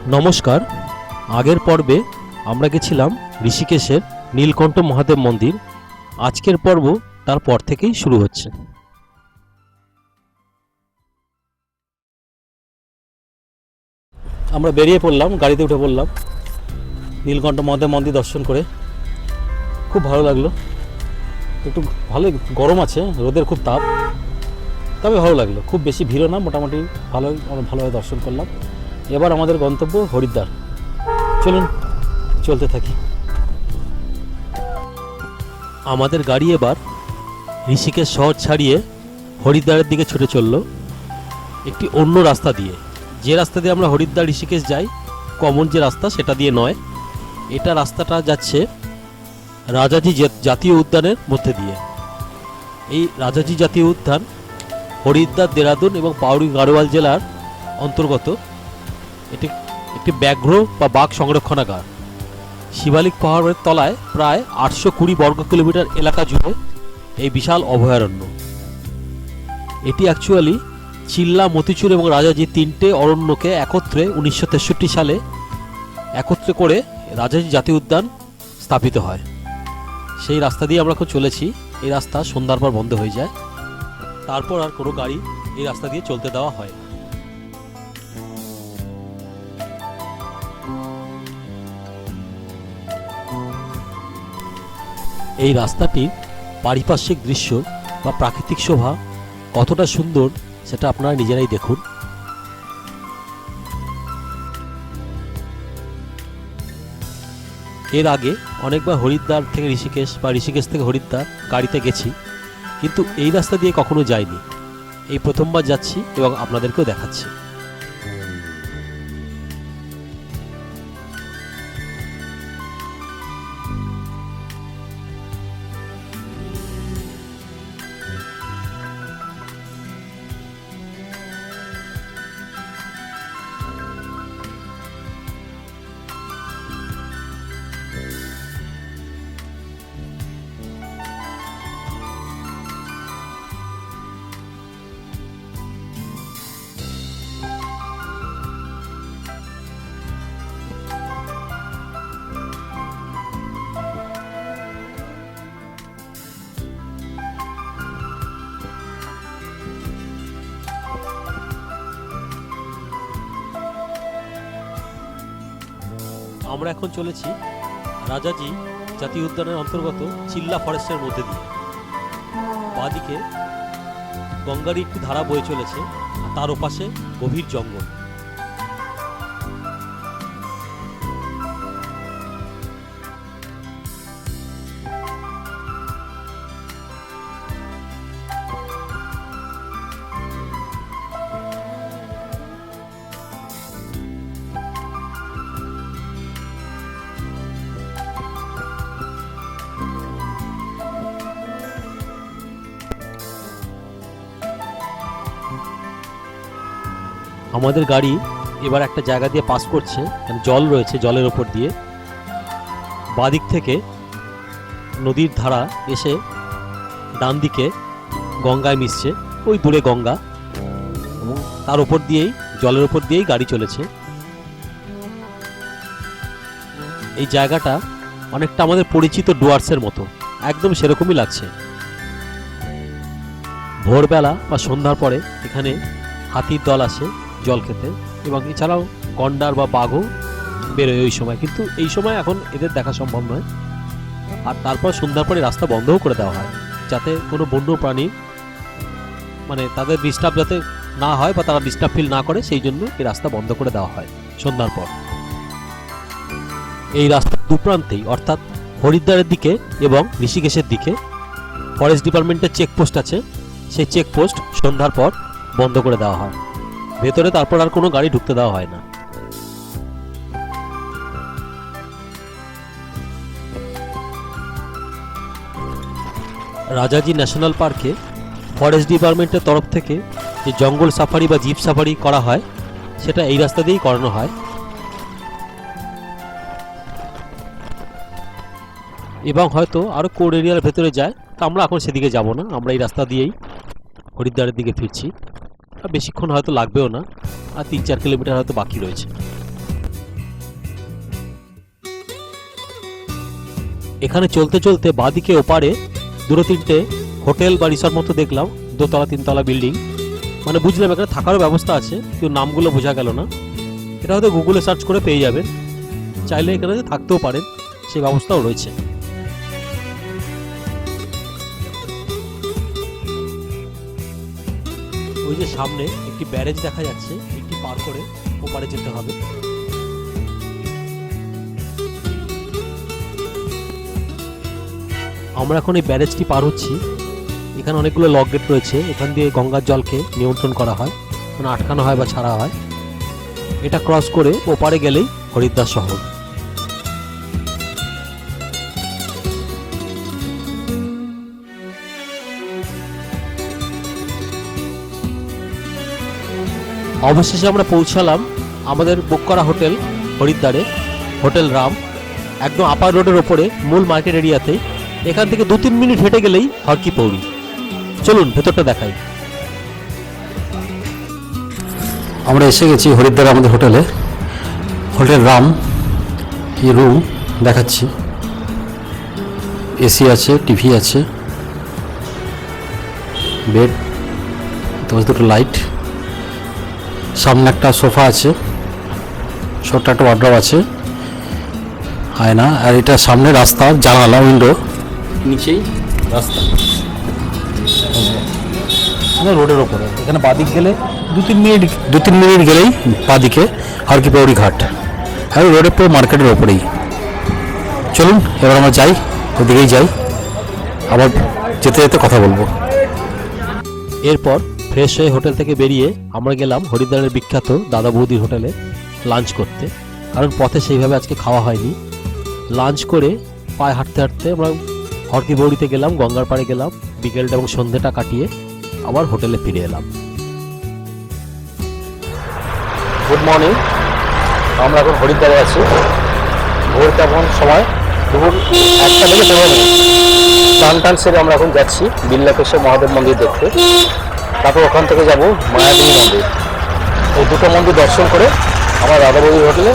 নমস্কার। আগের পর্বে আমরা গেছিলাম ঋষিকেশের নীলকণ্ঠ মহাদেব মন্দির। আজকের পর্ব তারপর থেকেই শুরু হচ্ছে। আমরা বেরিয়ে পড়লাম, গাড়িতে উঠে পড়লাম নীলকণ্ঠ মহাদেব মন্দির দর্শন করে। খুব ভালো লাগলো। একটু ভালোই গরম আছে, রোদের খুব তাপ, তবে ভালো লাগলো। খুব বেশি ভিড়ও না, মোটামুটি ভালোভাবে দর্শন করলাম। এবার আমাদের গন্তব্য হরিদ্বার। চলুন চলতে থাকি। আমাদের গাড়ি এবার ঋষিকেশ শহর ছাড়িয়ে হরিদ্বারের দিকে ছুটে চলল একটি অন্য রাস্তা দিয়ে। যে রাস্তা দিয়ে আমরা হরিদ্বার ঋষিকেশ যাই, কমন যে রাস্তা, সেটা দিয়ে নয়। এটা রাস্তাটা যাচ্ছে রাজাজি জাতীয় উদ্যানের মধ্যে দিয়ে। এই রাজাজি জাতীয় উদ্যান হরিদ্বার, দেরাদুন এবং পাউরি গাড়োয়াল জেলার অন্তর্গত। এটি একটি ব্যাঘ্র বা বাঘ সংরক্ষণাগার। শিবালিক পাহাড়ের তলায় প্রায় 820 বর্গ কিলোমিটার এলাকা জুড়ে এই বিশাল অভয়ারণ্য। এটি অ্যাকচুয়ালি চিল্লা, মতিচুর এবং রাজাজি তিনটে অরণ্যকে একত্রে 1963 সালে একত্রে করে রাজাজি জাতীয় উদ্যান স্থাপিত হয়। সেই রাস্তা দিয়ে আমরা এখন চলেছি। এই রাস্তা সন্ধ্যার পর বন্ধ হয়ে যায়, তারপর আর কোনো গাড়ি এই রাস্তা দিয়ে চলতে দেওয়া হয় না। এই রাস্তাটির পারিপার্শ্বিক দৃশ্য বা প্রাকৃতিক শোভা কতটা সুন্দর সেটা আপনারা নিজেরাই দেখুন। এর আগে অনেকবার হরিদ্বার থেকে ঋষিকেশ বা ঋষিকেশ থেকে হরিদ্বার গাড়িতে গেছি, কিন্তু এই রাস্তা দিয়ে কখনো যাইনি। এই প্রথমবার যাচ্ছি এবং আপনাদেরকেও দেখাচ্ছি। আমরা এখন চলেছি রাজাজি জাতীয় উদ্যানের অন্তর্গত চিল্লা ফরেস্টের মধ্যে দিয়ে। বাঁদিকে গঙ্গারই একটি ধারা বয়ে চলেছে, আর তার ওপাশে গভীর জঙ্গল। আমাদের গাড়ি এবার একটা জায়গা দিয়ে পাস করছে, জল রয়েছে, জলের ওপর দিয়ে বাঁদিক থেকে নদীর ধারা এসে ডান দিকে গঙ্গায় মিশছে। ওই দূরে গঙ্গা, এবং তার ওপর দিয়েই, জলের ওপর দিয়েই গাড়ি চলেছে। এই জায়গাটা অনেকটা আমাদের পরিচিত ডুয়ার্সের মতো, একদম সেরকমই লাগছে। ভোরবেলা বা সন্ধ্যার পরে এখানে হাতির দল আসে জল খেতে, এবং এছাড়াও গন্ডার বা বাঘও বেরোয় ওই সময়, কিন্তু এই সময় এখন এদের দেখা সম্ভব নয়। আর তারপর সন্ধ্যার পরে রাস্তা বন্ধও করে দেওয়া হয়, যাতে কোনো বন্য প্রাণী মানে তাদের ডিস্টার্ব যাতে না হয় বা তারা ডিস্টার্ব ফিল না করে, সেই জন্য এই রাস্তা বন্ধ করে দেওয়া হয় সন্ধ্যার পর। এই রাস্তার দুপ্রান্তেই, অর্থাৎ হরিদ্বারের দিকে এবং ঋষিকেশের দিকে ফরেস্ট ডিপার্টমেন্টের চেকপোস্ট আছে। সেই চেকপোস্ট সন্ধ্যার পর বন্ধ করে দেওয়া হয়, ভেতরে তারপর আর কোনো গাড়ি ঢুকতে দেওয়া হয় না। রাজাজি ন্যাশনাল পার্কে ফরেস্ট ডিপার্টমেন্টের তরফ থেকে যে জঙ্গল সাফারি বা জিপ সাফারি করা হয়, সেটা এই রাস্তা দিয়েই করানো হয়। এবং হয়তো আরও কোর এরিয়ার ভেতরে যায়, তা আমরা এখন সেদিকে যাব না। আমরা এই রাস্তা দিয়েই হরিদ্বারের দিকে ফিরছি। আর বেশিক্ষণ হয়তো লাগবেও না, আর 3-4 কিলোমিটার হয়তো বাকি রয়েছে। এখানে চলতে চলতে বাঁদিকে ওপারে দুটো তিনটে হোটেল বা রিসর্ট মতো দেখলাম, দোতলা তিনতলা বিল্ডিং। মানে বুঝলাম এখানে থাকারও ব্যবস্থা আছে, কিন্তু নামগুলো বোঝা গেল না। এটা হয়তো গুগলে সার্চ করে পেয়ে যাবেন, চাইলে এখানে থাকতেও পারেন, সেই ব্যবস্থাও রয়েছে। ওই যে সামনে একটি ব্যারেজ দেখা যাচ্ছে, একটি পার করে ওপারে যেতে হবে। আমরা এখন এই ব্যারেজটি পার হচ্ছি। এখানে অনেকগুলো লক গেট রয়েছে, এখান দিয়ে গঙ্গার জলকে নিয়ন্ত্রণ করা হয়, মানে আটকানো হয় বা ছাড়া হয়। এটা ক্রস করে ওপারে গেলেই হরিদ্বার শহর। অবশেষে আমরা পৌঁছালাম আমাদের বুক করা হোটেল হরিদ্বারে, হোটেল রাম, একদম আপার রোডের ওপরে মূল মার্কেট এরিয়াতে। এখান থেকে 2-3 মিনিট হেঁটে গেলেই হর কি পৌরি। চলুন ভেতরটা দেখাই। আমরা এসে গেছি হরিদ্বার আমাদের হোটেলে, হোটেল রাম। এই রুম দেখাচ্ছি, এসি আছে, টিভি আছে, বেড, দুটো লাইট, সামনে একটা সোফা আছে, ছোট্ট একটা ওয়ার্ড্রব আছে, আয়না, আর এটা সামনে রাস্তা, জানালা, উইন্ডো, নিচেই রাস্তা রোডের ওপরে। এখানে বাদিক গেলে 2-3 মিনিট গেলেই বাদিকে হর কি পৌরি ঘাট, আর রোডের পুরো মার্কেটের ওপরেই। চলুন এবার আমরা যাই, ওদিকেই যাই, আবার যেতে যেতে কথা বলবো। এরপর ফ্রেশ হয়ে হোটেল থেকে বেরিয়ে আমরা গেলাম হরিদ্বারের বিখ্যাত দাদা বৌদির হোটেলে লাঞ্চ করতে, কারণ পথে সেইভাবে আজকে খাওয়া হয়নি। লাঞ্চ করে পায়ে হাঁটতে হাঁটতে আমরা হর কি পৌরিতে গেলাম, গঙ্গার পাড়ে গেলাম, বিকেলটা এবং সন্ধ্যেটা কাটিয়ে আবার হোটেলে ফিরে এলাম। গুড মর্নিং, আমরা এখন হরিদ্বারে আছি। ভোর তেমন সময়, দুপুর 1টা থেকে 15 মিনিট। স্নান টান সেরে আমরা এখন যাচ্ছি বিল্লাকেশ্বর মহাদেব মন্দির দেখতে। তারপর ওখান থেকে যাব মায়াদেবী মন্দির। এই দুটো মন্দির দর্শন করে আমরা দাদা বৌদির হোটেলে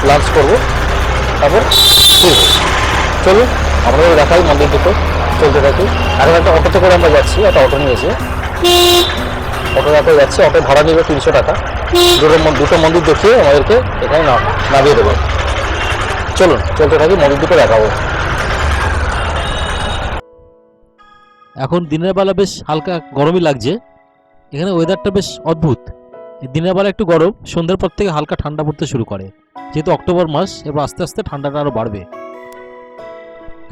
লাঞ্চ করব, তারপর ফিরব। চলুন আপনাদের দেখাই মন্দির দুটো, চলতে থাকি। এখন একটা অটোতে করে আমরা যাচ্ছি, একটা অটো নিয়েছি, অটো যাচ্ছি। অটো ভাড়া নেবে 300 টাকা। দুটো মন্দির দেখিয়ে আমাদেরকে এখানে নামিয়ে দেবো। চলুন চলতে থাকি, মন্দির দুটো দেখাবো। এখন দিনের বেলা বেশ হালকা গরমই লাগছে, এখানে ওয়েদারটা বেশ অদ্ভুত। দিনের বেলা একটু গরম, সন্ধ্যের পর থেকে হালকা ঠান্ডা পড়তে শুরু করে, যেহেতু অক্টোবর মাস, এবার আস্তে আস্তে ঠান্ডাটা আরও বাড়বে।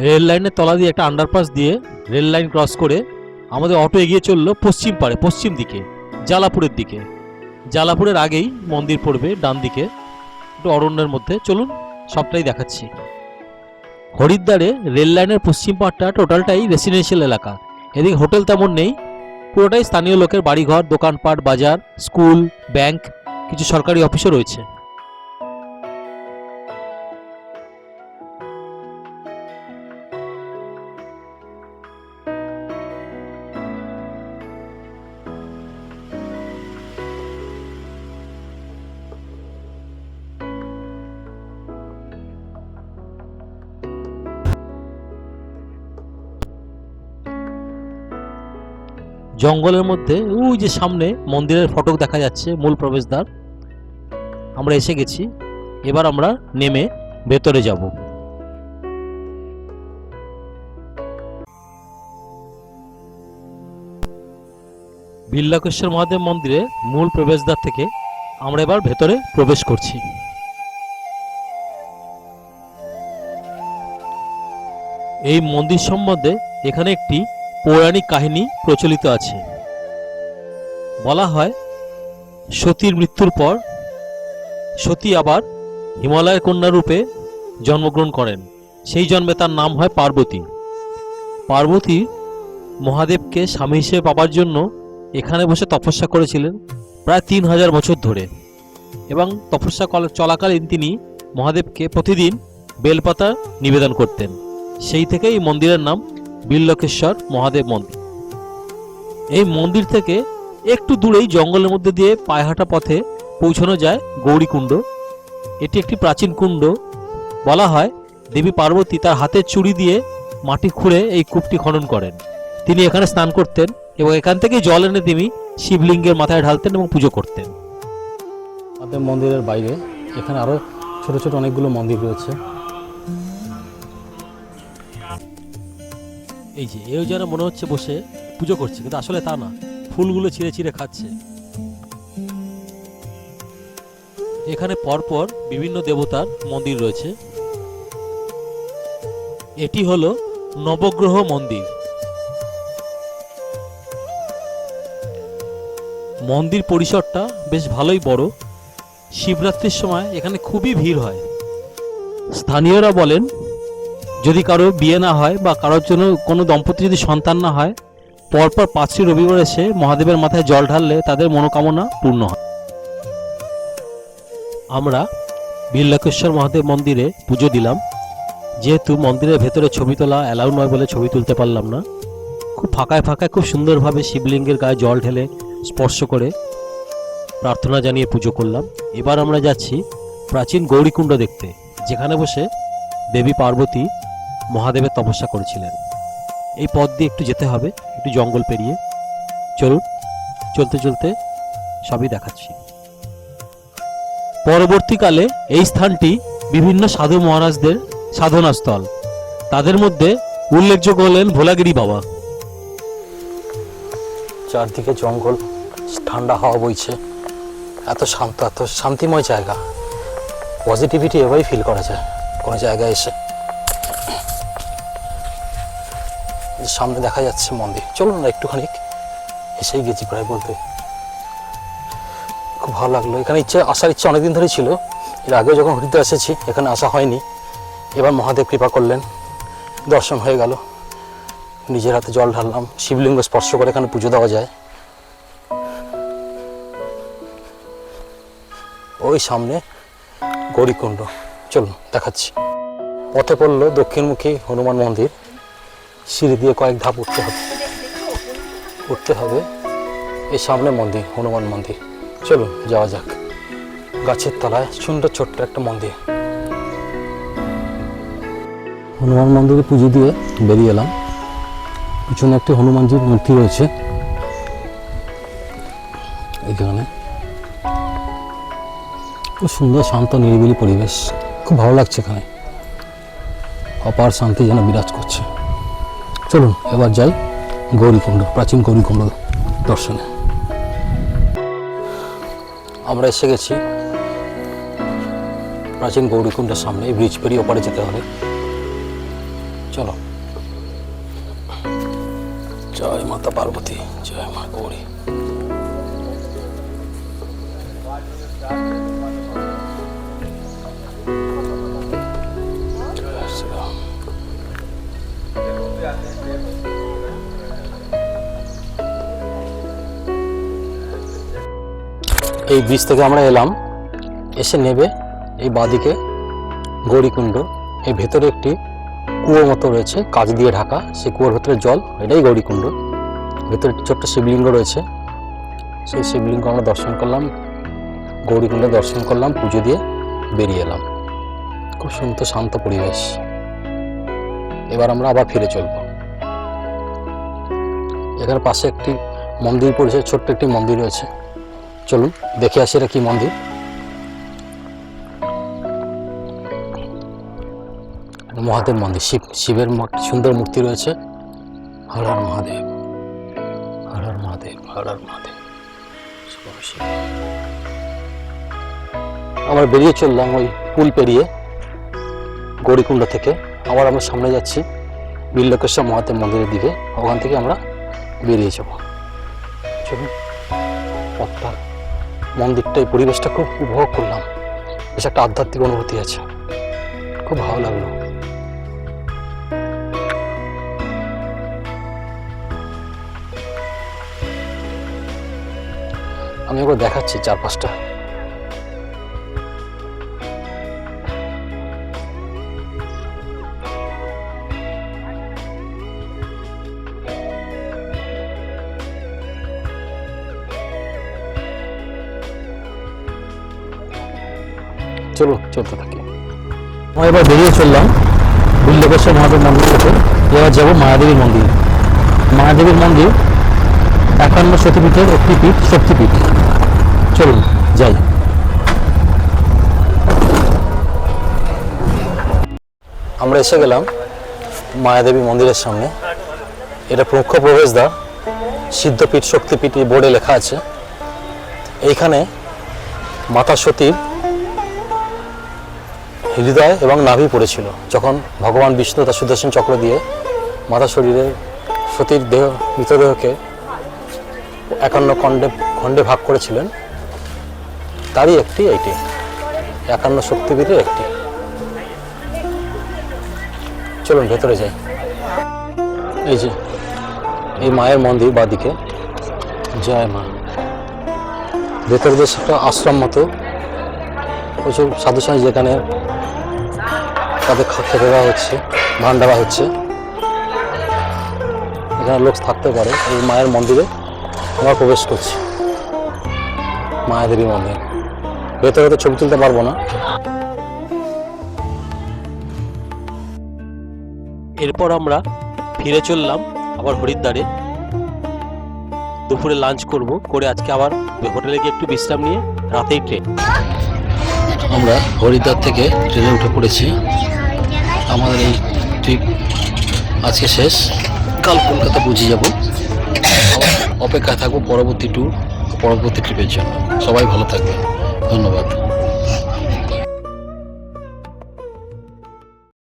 রেল লাইনের তলা দিয়ে একটা আন্ডারপাস দিয়ে রেল লাইন ক্রস করে আমাদের অটো এগিয়ে চললো পশ্চিম পাড়ে, পশ্চিম দিকে, জালাপুরের দিকে। জালাপুরের আগেই মন্দির পড়বে ডান দিকে, একটু অরণ্যের মধ্যে। চলুন সবটাই দেখাচ্ছি। হরিদ্বারে রেল লাইনের পশ্চিম পাড়টা টোটালটাই রেসিডেন্সিয়াল এলাকা, এদিকে হোটেল তেমন নেই, পুরোটাই স্থানীয় লোকের বাড়িঘর, দোকানপাট, বাজার, স্কুল, ব্যাংক, কিছু সরকারি অফিসও রয়েছে। জঙ্গলের মধ্যে ওই যে সামনে মন্দিরের ফটক দেখা যাচ্ছে, মূল প্রবেশদ্বার। আমরা এসে গেছি, এবার আমরা নেমে ভেতরে যাব। বিল্লাকেশ্বর মহাদেব মন্দিরে মূল প্রবেশদ্বার থেকে আমরা এবার ভেতরে প্রবেশ করছি। এই মন্দির সম্বন্ধে এখানে একটি পৌরাণিক কাহিনী প্রচলিত আছে। বলা হয় সতীর মৃত্যুর পর সতী আবার হিমালয়ের কন্যা রূপে জন্মগ্রহণ করেন, সেই জন্মে তার নাম হয় পার্বতী। পার্বতী মহাদেবকে স্বামী হিসেবে পাবার জন্য এখানে বসে তপস্যা করেছিলেন প্রায় 3000 বছর ধরে, এবং তপস্যা চলাকালীন তিনি মহাদেবকে প্রতিদিন বেলপাতা নিবেদন করতেন। সেই থেকে এই মন্দিরের নাম বিল্লকেশ্বর মহাদেব মন্দির। এই মন্দির থেকে একটু দূরেই জঙ্গলের মধ্যে দিয়ে পায়ে হাঁটা পথে পৌঁছানো যায় গৌরীকুণ্ড। এটি একটি প্রাচীন কুণ্ড। বলা হয় দেবী পার্বতী তার হাতের চুড়ি দিয়ে মাটি খুঁড়ে এই কূপটি খনন করেন। তিনি এখানে স্নান করতেন এবং এখান থেকেই জল এনে তিনি শিবলিঙ্গের মাথায় ঢালতেন এবং পুজো করতেন। আমাদের মন্দিরের বাইরে এখানে আরো ছোট ছোট অনেকগুলো মন্দির রয়েছে। এই যে এও যেন মনে হচ্ছে বসে পুজো করছে, কিন্তু আসলে তা না, ফুলগুলো ছিঁড়ে ছিঁড়ে খাচ্ছে। এখানে পরপর বিভিন্ন দেবতার মন্দির রয়েছে। এটি হলো নবগ্রহ মন্দির। মন্দির পরিসরটা বেশ ভালোই বড়। শিবরাত্রির সময় এখানে খুবই ভিড় হয়। স্থানীয়রা বলেন যদি কারো বিয়ে না হয় বা কারোর জন্য কোনো দম্পতি যদি সন্তান না হয়, পরপর 5টি রবিবার এসে মহাদেবের মাথায় জল ঢাললে তাদের মনোকামনা পূর্ণ হয়। আমরা বিল্লাকেশ্বর মহাদেব মন্দিরে পুজো দিলাম। যেহেতু মন্দিরের ভেতরে ছবি তোলা অ্যালাউ নয় বলে ছবি তুলতে পারলাম না। খুব ফাঁকায় ফাঁকায় খুব সুন্দরভাবে শিবলিঙ্গের গায়ে জল ঢেলে স্পর্শ করে প্রার্থনা জানিয়ে পুজো করলাম। এবার আমরা যাচ্ছি প্রাচীন গৌরীকুণ্ড দেখতে, যেখানে বসে দেবী পার্বতী মহাদেবের তপস্যা করেছিলেন। এই পথ দিয়ে একটু যেতে হবে, একটু জঙ্গল পেরিয়ে। চলুন, চলতে চলতে সবই দেখাচ্ছি। পরবর্তীকালে এই স্থানটি বিভিন্ন সাধু মহারাজদের সাধনাস্থল। তাদের মধ্যে উল্লেখযোগ্য হলেন ভোলাগিরি বাবা। চারদিকে জঙ্গল, ঠান্ডা হাওয়া বইছে, এত শান্ত, এত শান্তিময় জায়গা। পজিটিভিটি এভাবেই ফিল করা যায় কোনো জায়গায় এসে। সামনে দেখা যাচ্ছে মন্দির। চলুন না একটুখানি, এসেই গেছি প্রায় বলতে। খুব ভালো লাগলো। এখানে আসার ইচ্ছে অনেকদিন ধরেই ছিল। এর আগেও যখন হরিদ্বার এসেছি এখানে আসা হয়নি। এবার মহাদেব কৃপা করলেন, দর্শন হয়ে গেল। নিজের হাতে জল ঢাললাম, শিবলিঙ্গ স্পর্শ করে এখানে পুজো দেওয়া যায়। ওই সামনে গৌরীকুণ্ড, চলুন দেখাচ্ছি। পথে পড়লো দক্ষিণমুখী হনুমান মন্দির। সিঁড়ি দিয়ে কয়েক ধাপ উঠতে হবে। এই সামনে মন্দির, হনুমান মন্দির। চলুন যাওয়া যাক। গাছের তলায় সুন্দর ছোট্ট একটা মন্দির। হনুমান মন্দিরে পুজো দিয়ে বেরিয়ে এলাম। পিছনে একটি হনুমানজির মূর্তি রয়েছে এখানে। খুব সুন্দর শান্ত নিরিবিলি পরিবেশ, খুব ভালো লাগছে এখানে। অপার শান্তি যেন বিরাজ করছে। চলুন এবার যাই গৌরীকুণ্ড, প্রাচীন গৌরীকুণ্ড দর্শনে। আমরা এসে গেছি প্রাচীন গৌরীকুণ্ডের সামনে। এই ব্রিজ পেরিয়ে ওপারে যেতে হবে। চলো। জয় মাতা পার্বতী, জয় মা গৌরী। এই ব্রিজ থেকে আমরা এলাম। এসে নেবে এই বাঁদিকে গৌরীকুণ্ড। এই ভেতরে একটি কুয়ো মতো রয়েছে, কাঁচ দিয়ে ঢাকা। সেই কুয়োর ভেতরে জল, এটাই গৌরীকুণ্ড। ভেতরে একটি ছোট্ট শিবলিঙ্গ রয়েছে। সেই শিবলিঙ্গ আমরা দর্শন করলাম, গৌরীকুণ্ডে দর্শন করলাম, পুজো দিয়ে বেরিয়ে এলাম। খুব সুন্দর শান্ত পরিবেশ। এবার আমরা আবার ফিরে চলব। এখানে পাশে একটি মন্দির পড়েছে, ছোট্ট একটি মন্দির রয়েছে। চলুন দেখে আসি এটা কি মন্দির। মহাদেব মন্দির, শিবের সুন্দর মূর্তি রয়েছে। হর হর মহাদেব, হর হর মহাদেব, হর হর মহাদেব। আমরা বেরিয়ে চললাম ওই পুল পেরিয়ে গৌরীকুণ্ড থেকে। আবার আমরা সামনে যাচ্ছি বিল্লাকেশ্বর মহাদেব মন্দিরের দিকে। ওখান থেকে আমরা বেরিয়ে যাব। চলুন, পথটা, মন্দিরটা, এই পরিবেশটা খুব উপভোগ করলাম। বেশ একটা আধ্যাত্মিক অনুভূতি আছে, খুব ভালো লাগলো। আমি একবার দেখাচ্ছি চারপাশটা। চলো চলতে থাকি। আমরা এবার বেরিয়ে চললাম বিল্লেশ্বর মহাদেব মন্দির থেকে এবার যাবো মায়াদেবীর মন্দির। মায়াদেবীর মন্দির 51 সতীপীঠের একটি পীঠ, শক্তিপীঠ। চলুন যাই। আমরা এসে গেলাম মায়াদেবী মন্দিরের সামনে। এটা মুখ্য প্রবেশদ্বার, সিদ্ধপীঠ শক্তিপীঠ এই বোর্ডে লেখা আছে। এইখানে মাতা সতীর হৃদয় এবং নাভি পড়েছিল যখন ভগবান বিষ্ণু তার সুদর্শন চক্র দিয়ে মাতা শরীরে সতীর দেহ মৃতদেহকে 51 খণ্ডে ভাগ করেছিলেন। তারই একটি এইটি 51 শক্তিপীঠের একটি। চলুন ভেতরে যাই। এই যে এই মায়ের মন্দির বাদিকে, জয় মা। ভেতরে বেশ একটা আশ্রম মতো, প্রচুর সাধু সন্ন্যাসী যেখানে তাদের খেতে দেওয়া হচ্ছে, ভান দেওয়া হচ্ছে। এখানে লোক থাকতে পারে। এই মায়ের মন্দিরে আমরা প্রবেশ করছি, মায়াদেবী মন্দির। ভেতরে তো ছবি তুলতে পারবো না। এরপর আমরা ফিরে চললাম আবার হরিদ্বারে। দুপুরে লাঞ্চ করে আজকে আবার হোটেলে গিয়ে একটু বিশ্রাম নিয়ে রাতেই ট্রেন। আমরা হরিদ্বার থেকে ট্রেনে উঠে পড়েছি। আমাদের এই ট্রিপ আজকে শেষ, কাল কলকাতা পৌঁছে যাব। অপেক্ষায় থাকবো পরবর্তী ট্রিপের জন্য। সবাই ভালো থাকবেন, ধন্যবাদ।